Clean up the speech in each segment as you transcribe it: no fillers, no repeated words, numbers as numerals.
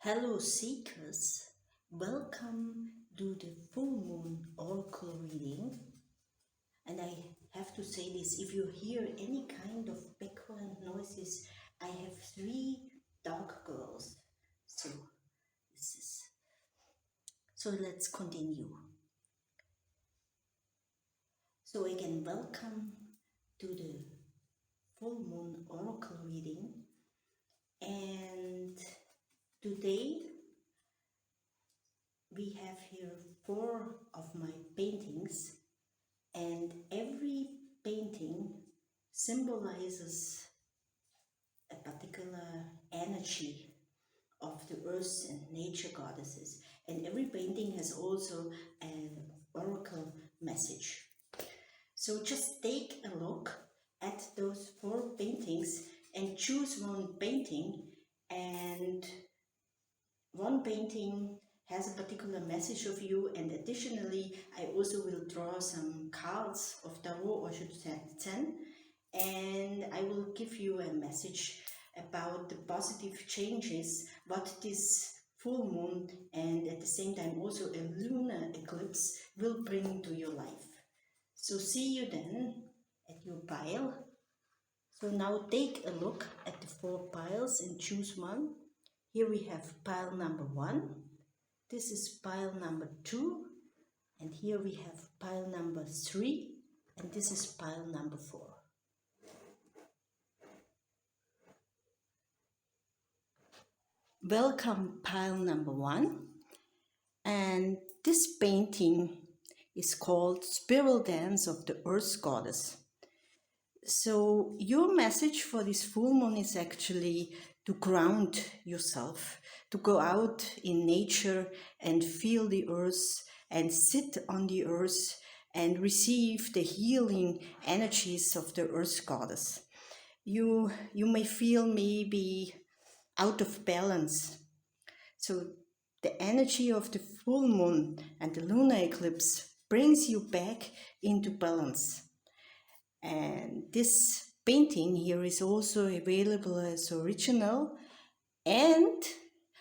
Hello seekers, welcome to the full moon oracle reading. And I have to say this, if you hear any kind of background noises, I have 3 dog girls. So let's continue. So again, welcome to the full moon oracle reading. And today we have here 4 of my paintings, and every painting symbolizes a particular energy of the earth and nature goddesses, and every painting has also an oracle message. So just take a look at those 4 paintings and choose one painting, and one painting has a particular message of you, and additionally I also will draw some cards of Tarot or Zen, and I will give you a message about the positive changes what this full moon and at the same time also a lunar eclipse will bring to your life. So see you then at your pile. So now take a look at the 4 piles and choose one. Here we have pile number 1, this is pile number 2, and here we have pile number 3, and this is pile number 4. Welcome pile number 1, and this painting is called Spiral Dance of the Earth Goddess. So your message for this full moon is actually to ground yourself, to go out in nature and feel the earth and sit on the earth and receive the healing energies of the earth goddess. You may feel maybe out of balance. So the energy of the full moon and the lunar eclipse brings you back into balance. And this painting here is also available as original and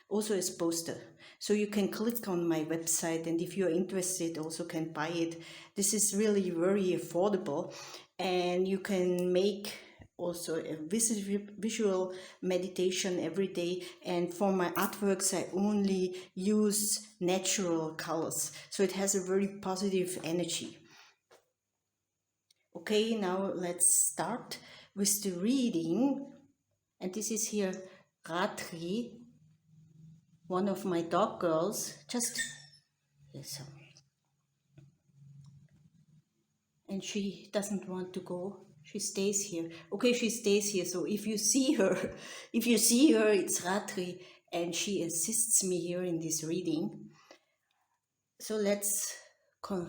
also as poster. So you can click on my website, and if you're interested also can buy it. This is really very affordable, and you can make also a visual meditation every day. And for my artworks I only use natural colors, so it has a very positive energy. Okay, now let's start with the reading. And this is here Ratri, one of my dog girls. Just yes, and she doesn't want to go. She stays here. Okay, she stays here. So if you see her, it's Ratri, and she assists me here in this reading. So let's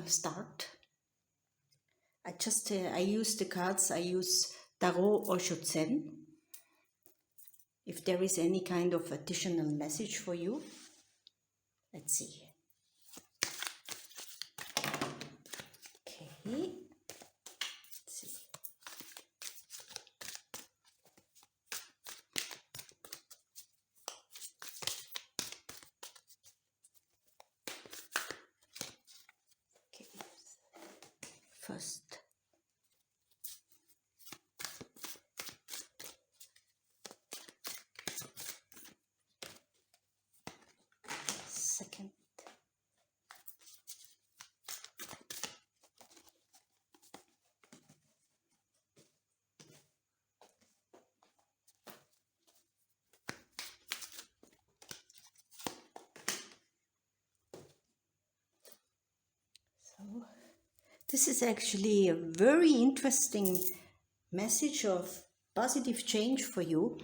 start. I use the cards. I use Tarot or Zen. If there is any kind of additional message for you, let's see. Okay, let's see. Okay, first. Second. So this is actually a very interesting message of positive change for you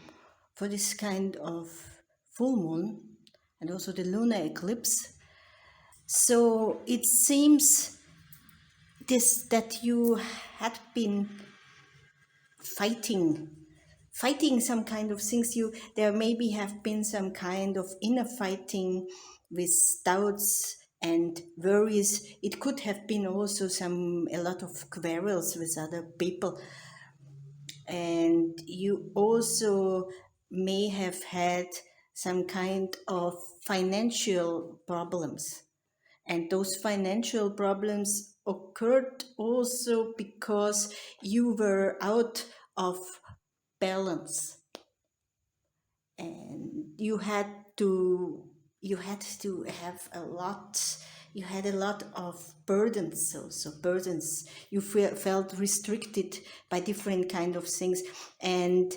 for this kind of full moon and also the lunar eclipse. So it seems that you had been fighting some kind of things. There maybe have been some kind of inner fighting with doubts and worries. It could have been also a lot of quarrels with other people, and you also may have had some kind of financial problems. And those financial problems occurred also because you were out of balance, and you had to have a lot, you had a lot of burdens, so burdens, you felt restricted by different kind of things. And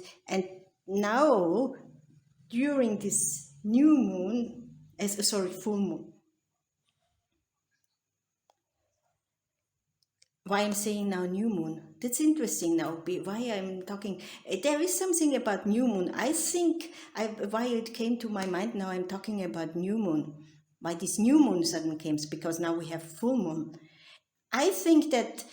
now, during this new moon, as sorry, full moon, why I'm saying now new moon, that's interesting now, why I'm talking. There is something about new moon, I think, why it came to my mind. Now I'm talking about new moon, why this new moon suddenly came, because now we have full moon. I think that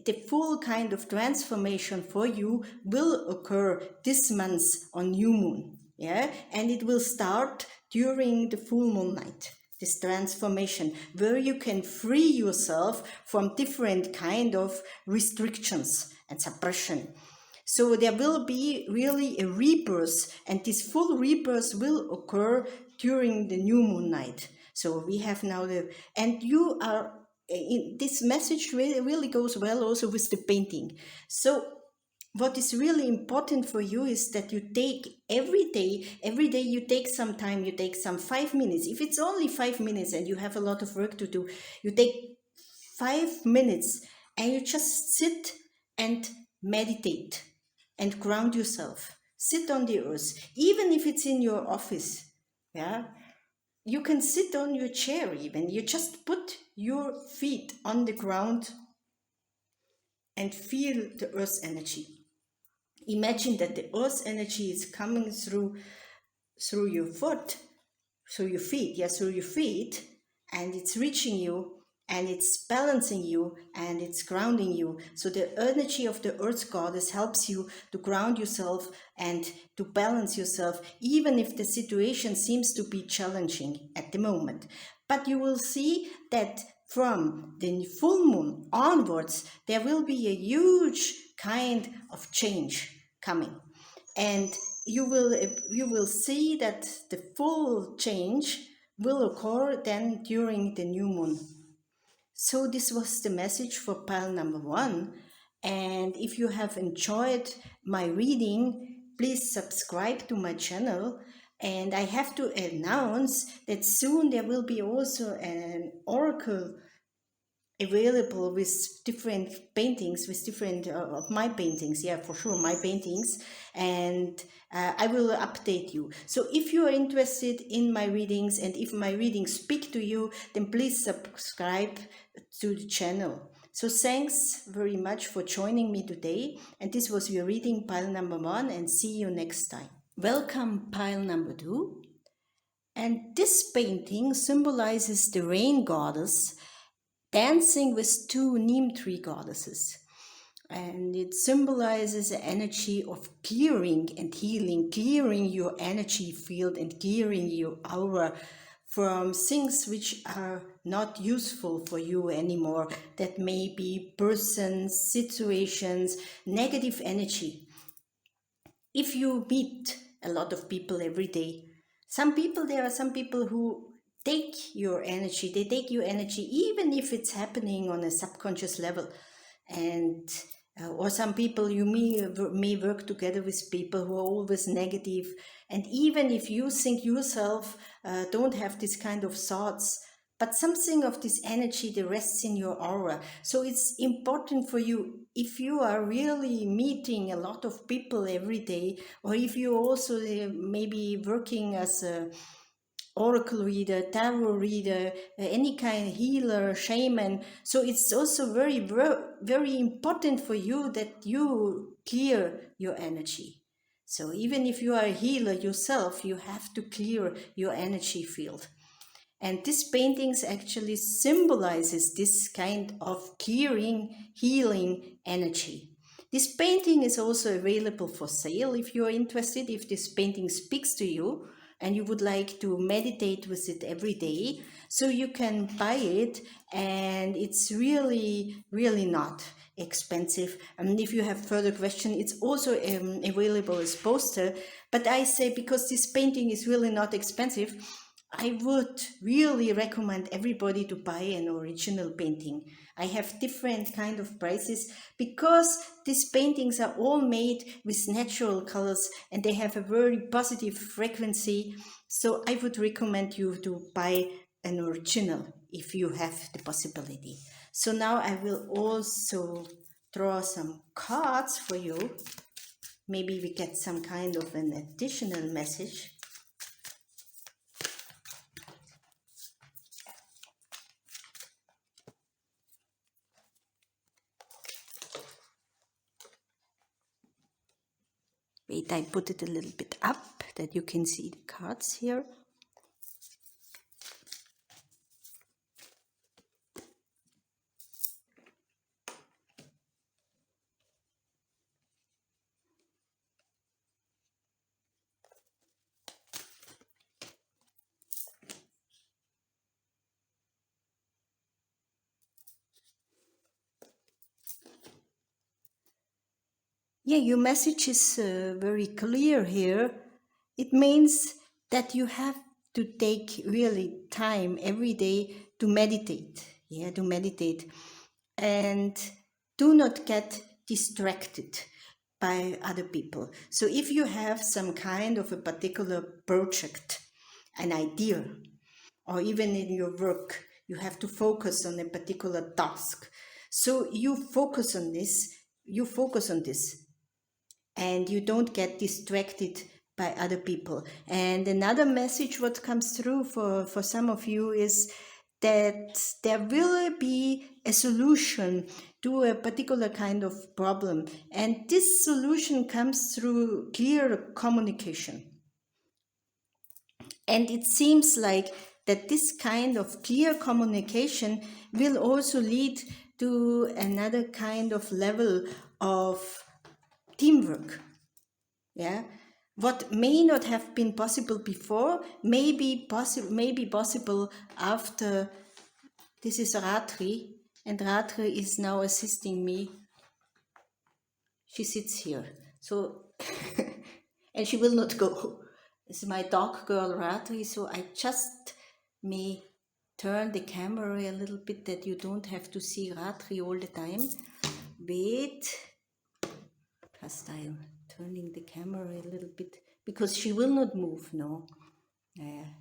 the full kind of transformation for you will occur this month on new moon, yeah, and it will start during the full moon night. This transformation, where you can free yourself from different kind of restrictions and suppression. So there will be really a rebirth, and this full rebirth will occur during the new moon night. So we have now and you are, this message really goes well also with the painting. So what is really important for you is that you take every day you take some time, you take some 5 minutes. If it's only 5 minutes and you have a lot of work to do, you take 5 minutes and you just sit and meditate and ground yourself. Sit on the earth, even if it's in your office. Yeah, you can sit on your chair, even you just put your feet on the ground and feel the earth's energy. Imagine that the earth's energy is coming through your foot, through your feet, through your feet, and it's reaching you, and it's balancing you, and it's grounding you. So the energy of the earth goddess helps you to ground yourself and to balance yourself, even if the situation seems to be challenging at the moment. But you will see that from the full moon onwards, there will be a huge kind of change coming. And you will see that the full change will occur then during the new moon. So this was the message for pile number 1. And if you have enjoyed my reading, please subscribe to my channel. And I have to announce that soon there will be also an oracle available with different paintings, with different of my paintings, for sure, my paintings, and I will update you. So if you are interested in my readings, and if my readings speak to you, then please subscribe to the channel. So thanks very much for joining me today, and this was your reading pile number 1, and see you next time. Welcome pile number 2, and this painting symbolizes the rain goddess dancing with 2 neem tree goddesses. And it symbolizes the energy of clearing and healing, clearing your energy field and clearing your aura from things which are not useful for you anymore. That may be persons, situations, negative energy. If you meet a lot of people every day, there are some people who take your energy, they take your energy even if it's happening on a subconscious level. And or some people you may work together with people who are always negative, and even if you think yourself don't have this kind of thoughts, but something of this energy that rests in your aura. So it's important for you, if you are really meeting a lot of people every day, or if you also maybe working as a oracle reader, tarot reader, any kind of healer, shaman. So it's also very, very important for you that you clear your energy. So even if you are a healer yourself, you have to clear your energy field. And this paintings actually symbolizes this kind of clearing, healing energy. This painting is also available for sale if you are interested, if this painting speaks to you and you would like to meditate with it every day. So you can buy it, and it's really, really not expensive. And if you have further questions, it's also available as poster. But I say, because this painting is really not expensive, I would really recommend everybody to buy an original painting. I have different kind of prices because these paintings are all made with natural colors and they have a very positive frequency. So I would recommend you to buy an original if you have the possibility. So now I will also draw some cards for you. Maybe we get some kind of an additional message. Wait, I put it a little bit up that you can see the cards here. Yeah, your message is very clear here. It means that you have to take really time every day to meditate. Yeah, to meditate. And do not get distracted by other people. So if you have some kind of a particular project, an idea, or even in your work, you have to focus on a particular task. So you focus on this, and you don't get distracted by other people. And another message what comes through for some of you is that there will be a solution to a particular kind of problem, and this solution comes through clear communication. And it seems like that this kind of clear communication will also lead to another kind of level of teamwork. Yeah, what may not have been possible before may be possible after. This is Ratri, and Ratri is now assisting me. She sits here, so and she will not go. This is my dog girl Ratri, so I just may turn the camera a little bit that you don't have to see Ratri all the time. Wait, just I'm turning the camera a little bit because she will not move. No,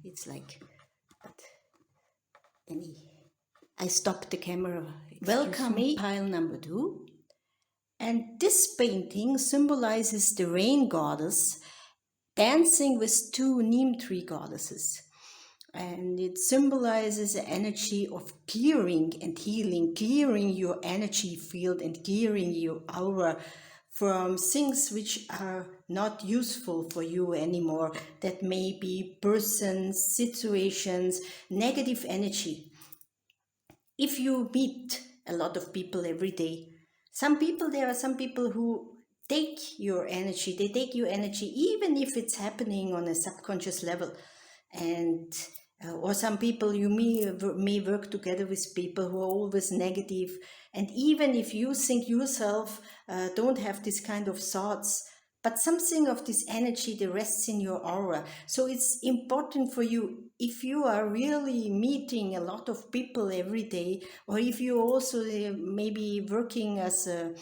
it's like, but I stopped the camera. Welcome me, pile number 2. And this painting symbolizes the rain goddess dancing with 2 neem tree goddesses. And it symbolizes the energy of clearing and healing, clearing your energy field and clearing your aura from things which are not useful for you anymore. That may be persons, situations, negative energy. If you meet a lot of people every day, there are some people who take your energy, they take your energy even if it's happening on a subconscious level. And or some people you may work together with people who are always negative, and even if you think yourself don't have this kind of thoughts, but something of this energy that rests in your aura. So it's important for you, if you are really meeting a lot of people every day, or if you also maybe working as a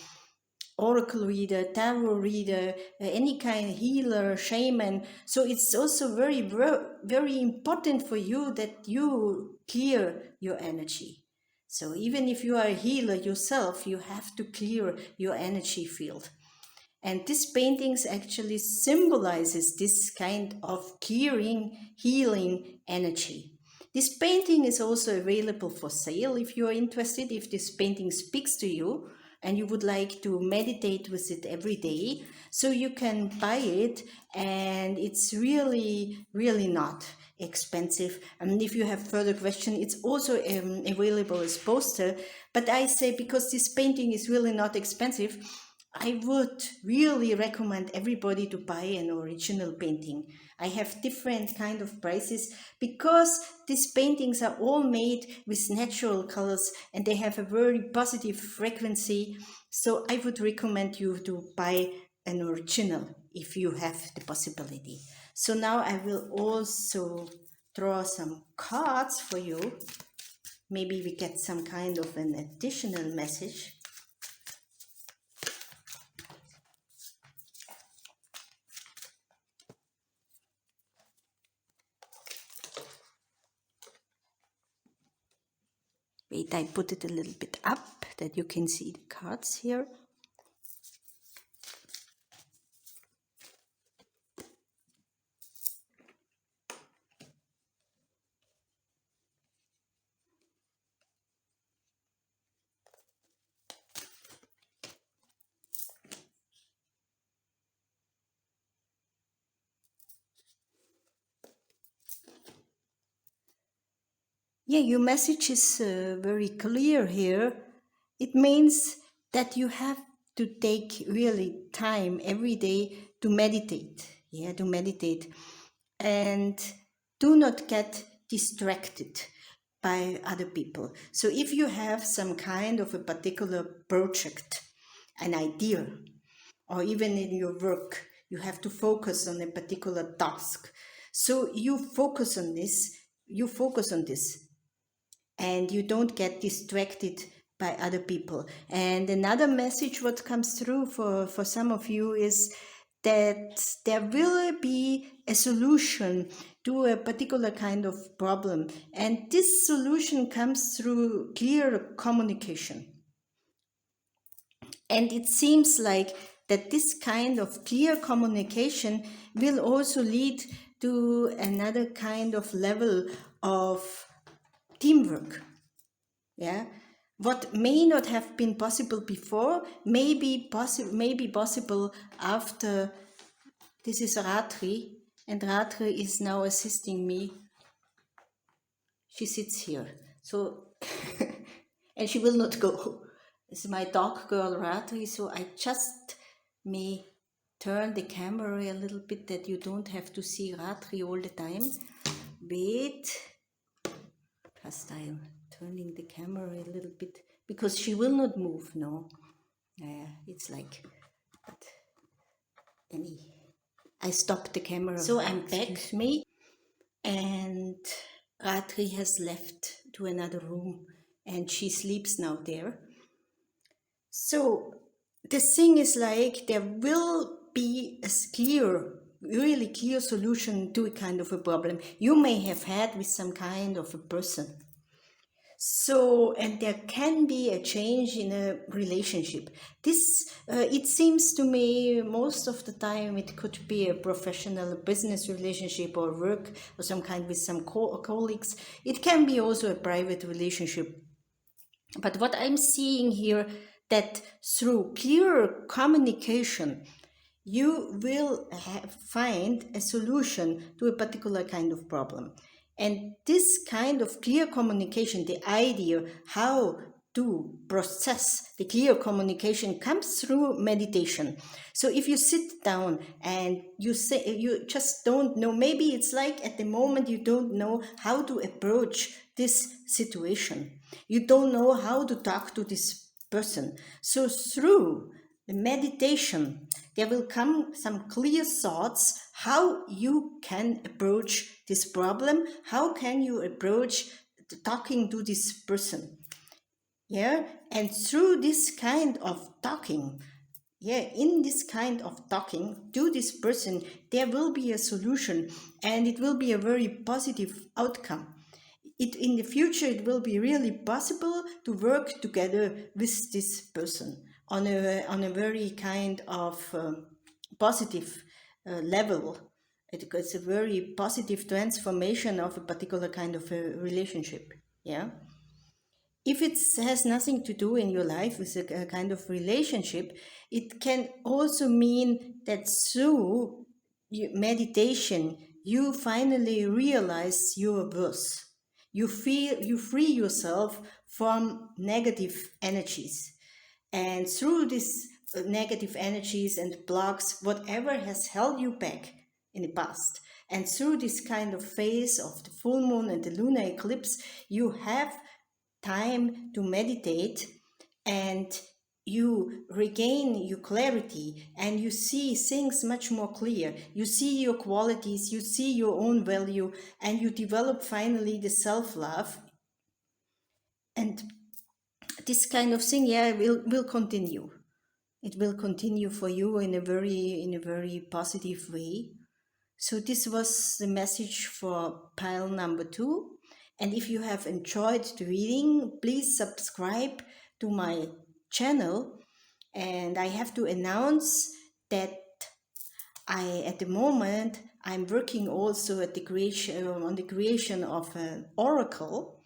oracle reader, tarot reader, any kind of healer, shaman. So it's also very, very important for you that you clear your energy. So even if you are a healer yourself, you have to clear your energy field. And this paintings actually symbolizes this kind of clearing, healing energy. This painting is also available for sale if you are interested, if this painting speaks to you and you would like to meditate with it every day. So you can buy it, and it's really, really not expensive. And if you have further questions, it's also available as poster. But I say, because this painting is really not expensive, I would really recommend everybody to buy an original painting. I have different kind of prices because these paintings are all made with natural colors and they have a very positive frequency. So I would recommend you to buy an original if you have the possibility. So now I will also draw some cards for you. Maybe we get some kind of an additional message. Wait, I put it a little bit up that you can see the cards here. Yeah, your message is very clear here. It means that you have to take really time every day to meditate. Yeah, to meditate. And do not get distracted by other people. So if you have some kind of a particular project, an idea, or even in your work, you have to focus on a particular task. So you focus on this, and you don't get distracted by other people. And another message what comes through for some of you is that there will be a solution to a particular kind of problem, and this solution comes through clear communication. And it seems like that this kind of clear communication will also lead to another kind of level of teamwork. Yeah, what may not have been possible before may be possible after. This is Ratri, and Ratri is now assisting me. She sits here, so and she will not go. This is my dog girl Ratri, so I just may turn the camera a little bit that you don't have to see Ratri all the time. Wait, just I'm turning the camera a little bit because she will not move. No, it's like, but I stopped the camera. So I'm back, me, and Ratri has left to another room and she sleeps now there. So the thing is like there will be a really clear solution to a kind of a problem you may have had with some kind of a person. So, and there can be a change in a relationship. This, it seems to me, most of the time it could be a professional business relationship or work or some kind with some colleagues. It can be also a private relationship. But what I'm seeing here, that through clear communication, you will find a solution to a particular kind of problem. And this kind of clear communication, the idea how to process the clear communication, comes through meditation. So if you sit down and you say you just don't know, maybe it's like at the moment you don't know how to approach this situation. You don't know how to talk to this person. So through the meditation, there will come some clear thoughts how you can approach this problem, how can you approach talking to this person. Yeah, and through this kind of talking, in this kind of talking to this person, there will be a solution and it will be a very positive outcome. In the future, it will be really possible to work together with this person on a very kind of positive level. It's a very positive transformation of a particular kind of a relationship. Yeah. If it has nothing to do in your life with a kind of relationship, it can also mean that through meditation, you finally realize your worth. You free yourself from negative energies. And through these negative energies and blocks, whatever has held you back in the past, and through this kind of phase of the full moon and the lunar eclipse, you have time to meditate and you regain your clarity and you see things much more clear. You see your qualities, you see your own value, and you develop finally the self-love. And this kind of thing, yeah, will continue. It will continue for you in a very positive way. So this was the message for pile number 2. And if you have enjoyed the reading, please subscribe to my channel. And I have to announce that at the moment, I'm working also at the creation, on the creation of an oracle.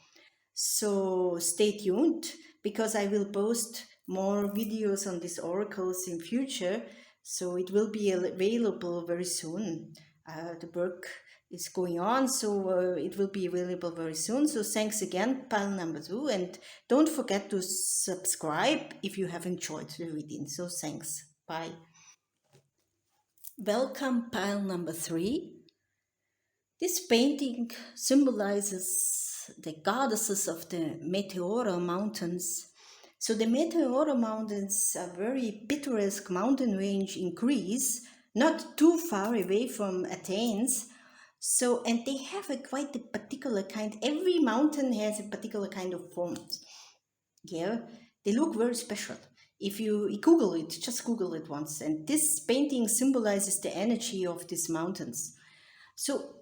So stay tuned, because I will post more videos on these oracles in future. So it will be available very soon. The work is going on, so it will be available very soon. So thanks again, pile number 2, and don't forget to subscribe if you have enjoyed the reading. So thanks. Bye. Welcome, pile number 3. This painting symbolizes the goddesses of the Meteora mountains. So the Meteora mountains are a very picturesque mountain range in Greece, not too far away from Athens. So, and they have quite a particular kind, every mountain has a particular kind of form. Yeah, they look very special. If you Google it, just Google it once. And this painting symbolizes the energy of these mountains. So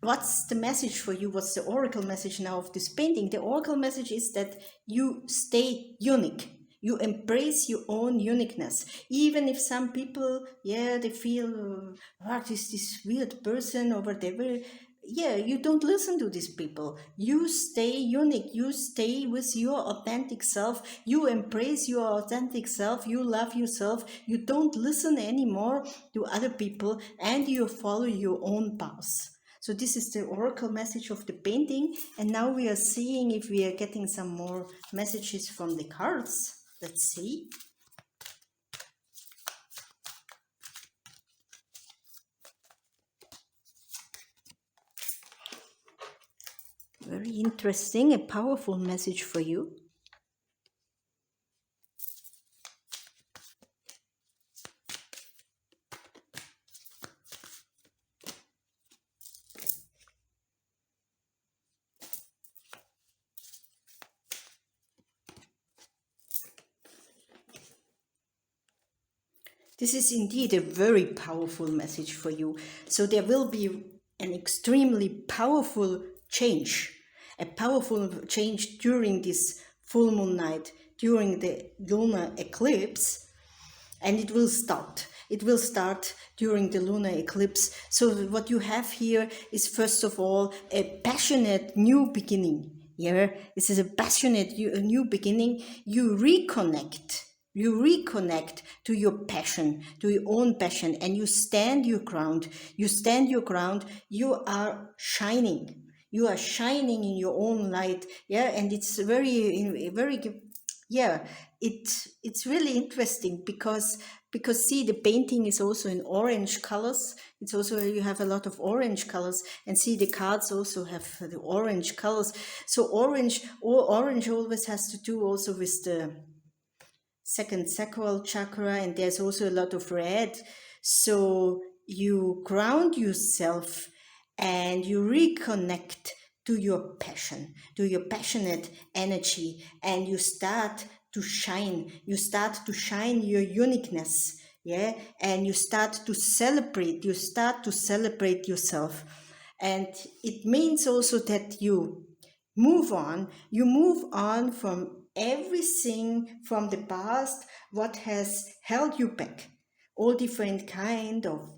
what's the message for you? What's the oracle message now of this painting? The oracle message is that you stay unique. You embrace your own uniqueness. Even if some people, yeah, they feel, what is this weird person or whatever. Yeah, you don't listen to these people. You stay unique. You stay with your authentic self. You embrace your authentic self. You love yourself. You don't listen anymore to other people, and you follow your own path. So this is the oracle message of the painting. And now we are seeing if we are getting some more messages from the cards. Let's see. Very interesting, a powerful message for you. This is indeed a very powerful message for you. So there will be an extremely powerful change, a powerful change during this full moon night, during the lunar eclipse, and it will start. It will start during the lunar eclipse. So what you have here is, first of all, a passionate new beginning. Yeah, this is a passionate new beginning. You reconnect to your passion, to your own passion, and you stand your ground. You stand your ground. You are shining. You are shining in your own light. Yeah, and it's very, yeah, it's really interesting because see, the painting is also in orange colors. It's also, you have a lot of orange colors, and see, the cards also have the orange colors. So orange always has to do also with the second sacral chakra, and there's also a lot of red. So you ground yourself and you reconnect to your passion, to your passionate energy, and you start to shine. You start to shine your uniqueness, yeah, and you start to celebrate. You start to celebrate yourself, and it means also that you move on. You move on from everything from the past, what has held you back, all different kind of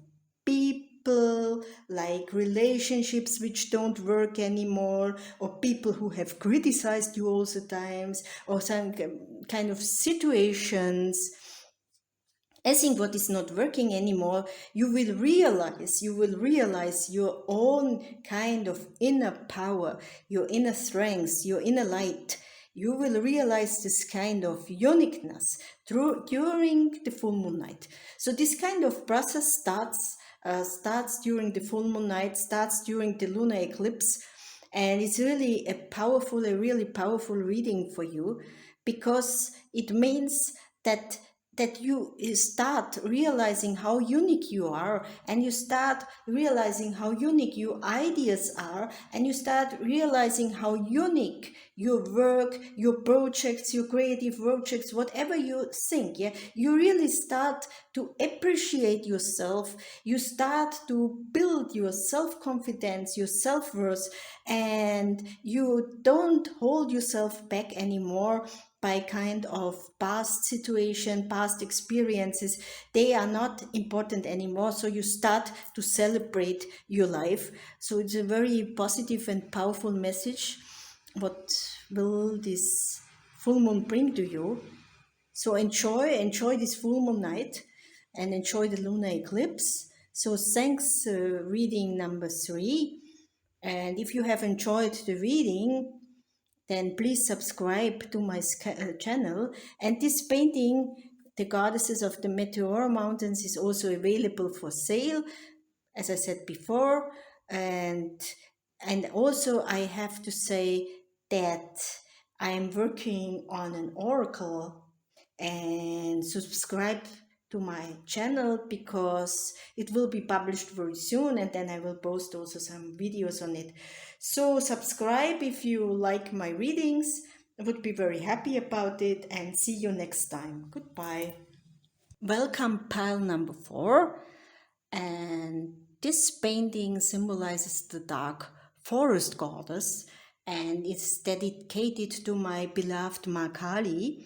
people, like relationships which don't work anymore, or people who have criticized you all the times, or some kind of situations. I think what is not working anymore, you will realize your own kind of inner power, your inner strength, your inner light. You will realize this kind of uniqueness during the full moon night. So this kind of process starts during the full moon night, starts during the lunar eclipse, and it's really a really powerful reading for you, because it means that you start realizing how unique you are, and you start realizing how unique your ideas are, and you start realizing how unique your work, your projects, your creative projects, whatever you think, yeah, you really start to appreciate yourself. You start to build your self-confidence, your self-worth, and you don't hold yourself back anymore by kind of past situation, past experiences. They are not important anymore. So you start to celebrate your life. So it's a very positive and powerful message. What will this full moon bring to you? So enjoy this full moon night and enjoy the lunar eclipse. So thanks, reading number 3. And if you have enjoyed the reading, then please subscribe to my channel. And this painting, The Goddesses of the Meteora Mountains, is also available for sale, as I said before. And also I have to say that I'm working on an oracle, and subscribe to my channel because it will be published very soon, and then I will post also some videos on it. So subscribe if you like my readings. I would be very happy about it, and see you next time. Goodbye. Welcome, pile number 4. And this painting symbolizes the dark forest goddess, and it's dedicated to my beloved Makali.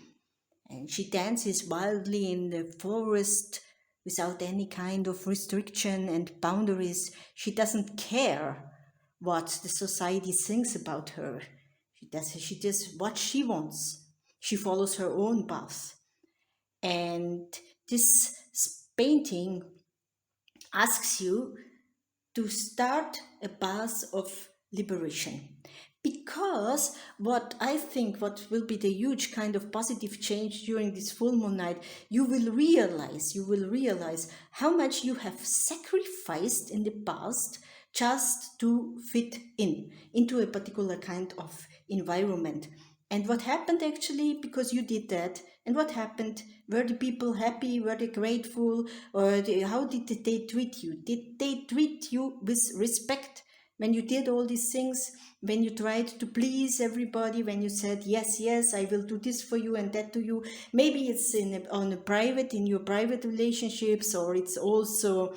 And she dances wildly in the forest without any kind of restriction and boundaries. She doesn't care what the society thinks about her. She does what she wants. She follows her own path. And this painting asks you to start a path of liberation. Because what I think what will be the huge kind of positive change during this full moon night, you will realize how much you have sacrificed in the past just to fit into a particular kind of environment. And what happened actually because you did that? And what happened? Were the people happy? Were they grateful? Or how did they treat you? Did they treat you with respect when you did all these things? When you tried to please everybody? When you said, yes, yes, I will do this for you and that to you? Maybe it's in your private relationships, or it's also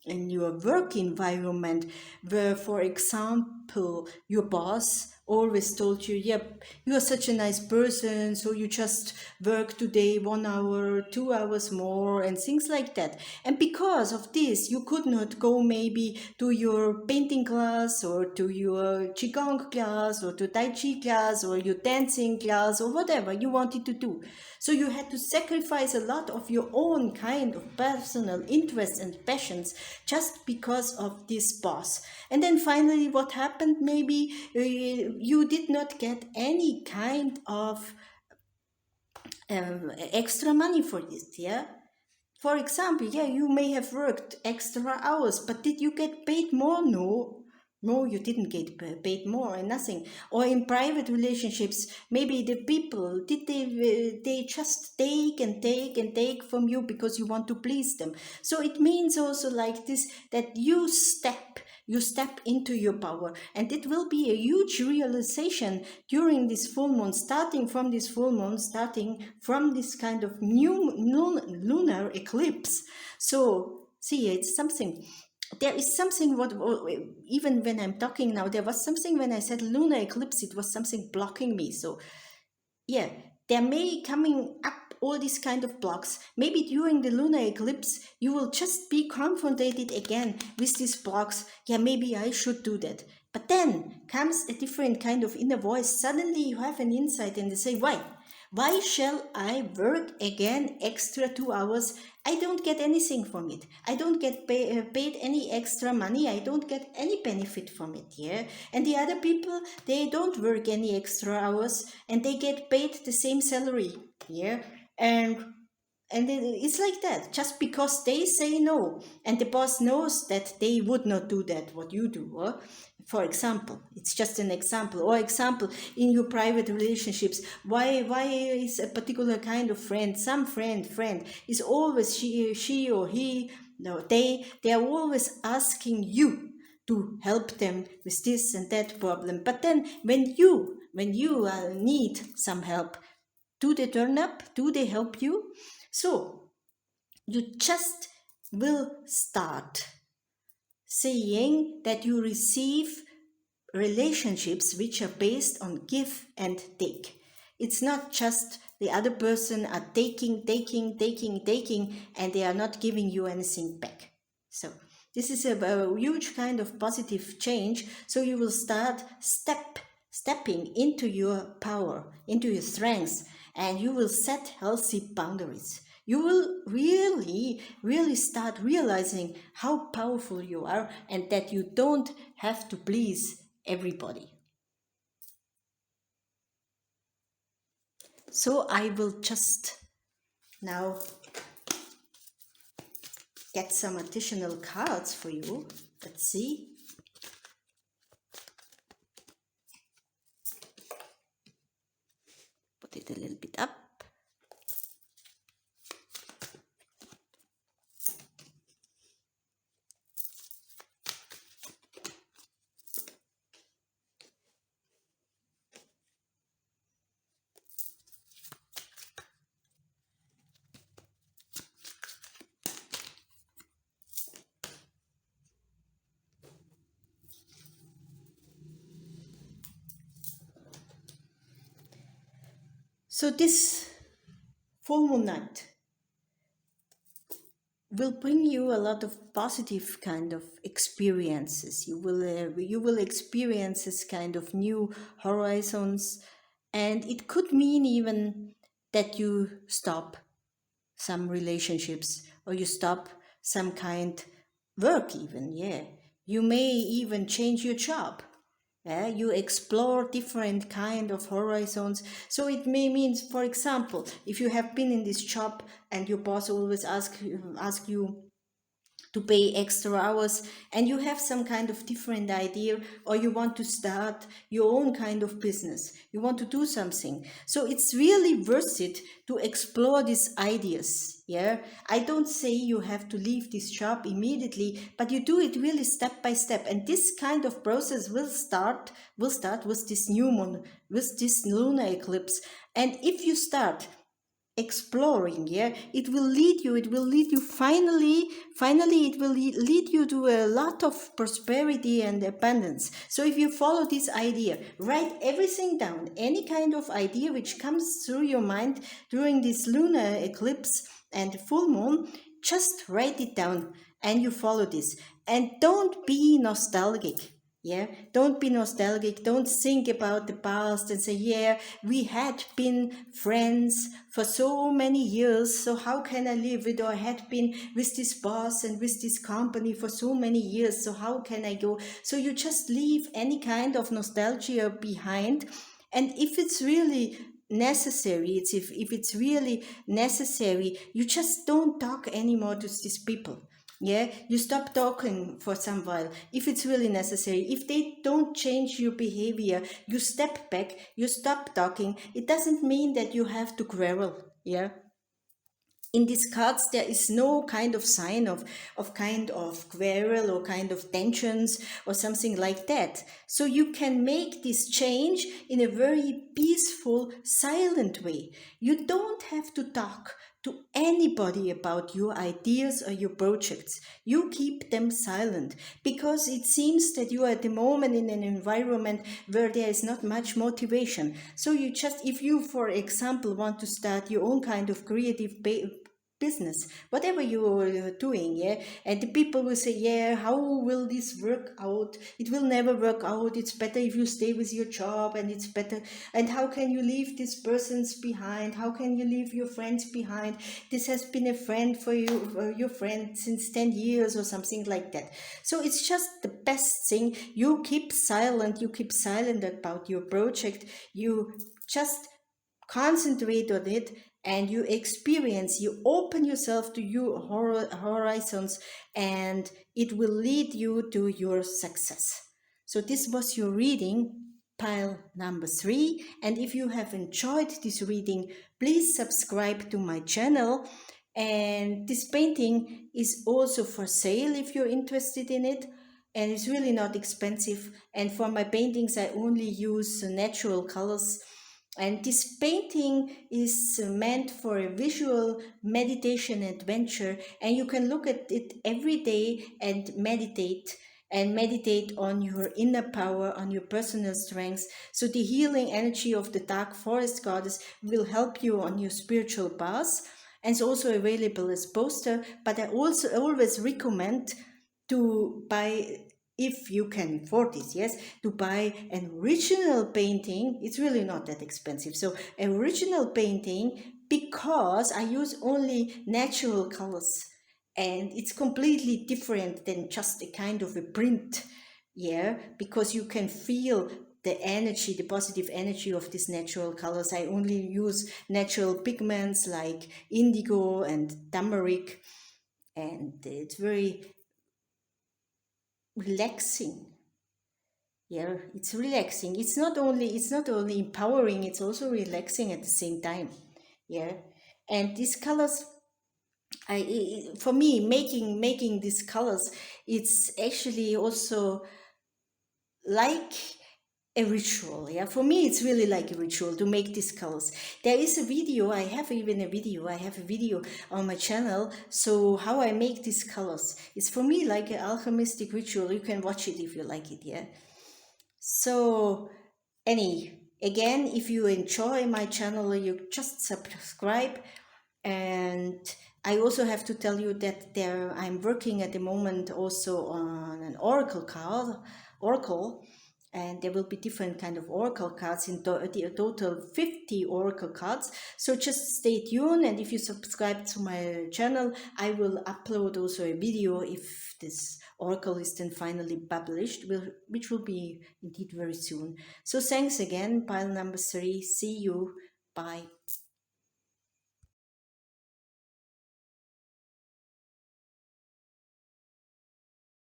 in your work environment, where, for example, your boss always told you, yep, you are such a nice person, so you just work today 1 hour, 2 hours more, and things like that. And because of this, you could not go maybe to your painting class, or to your qigong class, or to tai chi class, or your dancing class, or whatever you wanted to do. So you had to sacrifice a lot of your own kind of personal interests and passions just because of this boss. And then finally, what happened? Maybe you did not get any kind of extra money for this, yeah? For example, yeah, you may have worked extra hours, but did you get paid more? No. No, you didn't get paid more, and nothing. Or in private relationships, maybe the people, did they just take and take and take from you because you want to please them? So it means also like this, that you step into your power, and it will be a huge realization during this full moon, starting from this kind of new lunar eclipse. So see, it's something. There is something what, even when I'm talking now, there was something when I said lunar eclipse, it was something blocking me. So yeah, there may coming up all these kind of blocks. Maybe during the lunar eclipse, you will just be confronted again with these blocks. Yeah, maybe I should do that. But then comes a different kind of inner voice. Suddenly you have an insight and they say, why? Why shall I work again extra 2 hours? I don't get anything from it. I don't get paid any extra money. I don't get any benefit from it, yeah? And the other people, they don't work any extra hours and they get paid the same salary, yeah? And And it's like that. Just because they say no, and the boss knows that they would not do that, what you do. For example, it's just an example. Or example, in your private relationships, why is a particular kind of friend, some friend is always she or he, no, they are always asking you to help them with this and that problem. But then when you need some help, do they turn up? Do they help you? So you just will start saying that you receive relationships which are based on give and take. It's not just the other person are taking, and they are not giving you anything back. So this is a huge kind of positive change. So you will start stepping into your power, into your strengths, and you will set healthy boundaries. You will really start realizing how powerful you are, and that you don't have to please everybody. So I will just now get some additional cards for you. Let's see. Put it a little bit up. So this full moon night will bring you a lot of positive kind of experiences. You will experience this kind of new horizons, and it could mean even that you stop some relationships, or you stop some kind work even. Yeah, you may even change your job. Yeah, you explore different kind of horizons. So it may mean, for example, if you have been in this job and your boss always ask you to pay extra hours, and you have some kind of different idea, or you want to start your own kind of business, you want to do something, so it's really worth it to explore these ideas. Yeah, I don't say you have to leave this job immediately, but you do it really step by step, and this kind of process will start with this new moon, with this lunar eclipse. And if you start exploring, yeah, it will lead you finally it will lead you to a lot of prosperity and abundance. So if you follow this idea, write everything down, any kind of idea which comes through your mind during this lunar eclipse and full moon, just write it down, and you follow this. And don't be nostalgic. Yeah, don't be nostalgic. Don't think about the past and say, yeah, we had been friends for so many years, so how can I live it? Or I had been with this boss and with this company for so many years, so how can I go? So you just leave any kind of nostalgia behind. And if it's really necessary, if it's really necessary, you just don't talk anymore to these people. Yeah, you stop talking for some while if it's really necessary. If they don't change your behavior, you step back, you stop talking. It doesn't mean that you have to quarrel. Yeah, in these cards there is no kind of sign of kind of quarrel or kind of tensions or something like that. So you can make this change in a very peaceful, silent way. You don't have to talk to anybody about your ideas or your projects. You keep them silent, because it seems that you are at the moment in an environment where there is not much motivation. So you just, if you, for example, want to start your own kind of creative business, whatever you are doing, yeah, and the people will say, yeah, how will this work out? It will never work out. It's better if you stay with your job, and it's better. And how can you leave these persons behind? How can you leave your friends behind? This has been a friend for you, your friend since 10 years or something like that. So it's just the best thing. You keep silent. You keep silent about your project. You just concentrate on it, and you experience, you open yourself to your horizons, and it will lead you to your success. So this was your reading, pile number 3. And if you have enjoyed this reading, please subscribe to my channel. And this painting is also for sale if you're interested in it, and it's really not expensive. And for my paintings I only use natural colors, and this painting is meant for a visual meditation adventure, and you can look at it every day and meditate on your inner power, on your personal strengths. So the healing energy of the dark forest goddess will help you on your spiritual path, and it's also available as poster. But I also always recommend to buy, if you can afford this, yes, to buy an original painting. It's really not that expensive. So original painting, because I use only natural colors, and it's completely different than just a kind of a print, yeah, because you can feel the energy, the positive energy of these natural colors. I only use natural pigments like indigo and turmeric, and it's very relaxing. Yeah, it's relaxing. It's not only empowering, it's also relaxing at the same time. Yeah. And these colors, for me, making these colors, it's actually also like a ritual. Yeah, for me it's really like a ritual to make these colors. There is a video, I have a video on my channel, so how I make these colors, it's for me like an alchemistic ritual. You can watch it if you like it. Yeah. So, again, if you enjoy my channel, you just subscribe. And I also have to tell you that I'm working at the moment also on an oracle, and there will be different kind of oracle cards, in total 50 oracle cards. So just stay tuned, and if you subscribe to my channel, I will upload also a video if this oracle is then finally published, which will be indeed very soon. So thanks again, pile number 3. See you. Bye.